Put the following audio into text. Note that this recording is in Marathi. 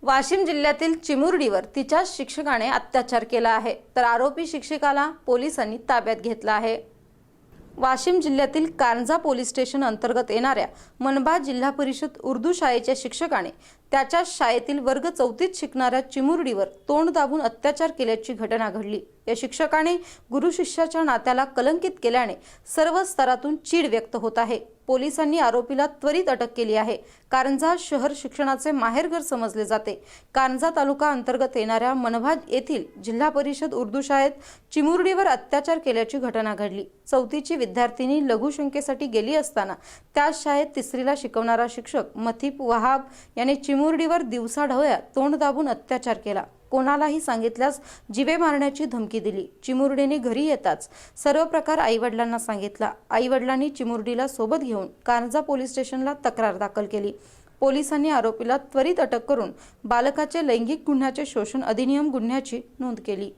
वाशिम जिल्ह्यातील चिमुरडीवर तिच्याच शिक्षकाने अत्याचार केला आहे, तर आरोपी शिक्षकाला पोलिसांनी ताब्यात घेतला आहे। वाशिम जिल्ह्यातील कारंजा पोलीस स्टेशन अंतर्गत येणाऱ्या मनबा जिल्हा परिषद उर्दू शाळेच्या शिक्षकाने त्याच्या शाळेतील वर्ग 4थीत शिकणाऱ्या चिमुरडीवर तोंड दाबून अत्याचार केल्याची घटना घडली। या शिक्षकाने गुरु शिष्याच्या नात्याला कलंकित केल्याने सर्व स्तरातून चीड व्यक्त होत आहे। पोलिसांनी आरोपीला त्वरित अटक केली आहे। कारंजा शहर शिक्षणाचे माहेरघर समजले जाते। कारंजा तालुका अंतर्गत येणाऱ्या मनबा येथील जिल्हा परिषद उर्दू शाळेत चिमुरडीवर अत्याचार केल्याची घटना घडली। 4थीची विद्यार्थिनी लघुशंकेसाठी गेली असताना त्याच शाळेत 3रीला शिकवणारा शिक्षक मथिप वहाब याने चिमुरडीवर दिवसाढवळ्या तोंड दाबून अत्याचार केला। कोणालाही सांगितल्यास जीवे मारण्याची धमकी दिली। चिमुरडीने घरी येताच सर्व प्रकार आईवडिलांना सांगितला। आईवडिलांनी चिमुरडीला सोबत घेऊन कारंजा पोलीस स्टेशनला तक्रार दाखल केली। पोलिसांनी आरोपीला त्वरित अटक करून बालकाचे लैंगिक गुन्ह्याचे शोषण अधिनियम गुन्ह्याची नोंद केली।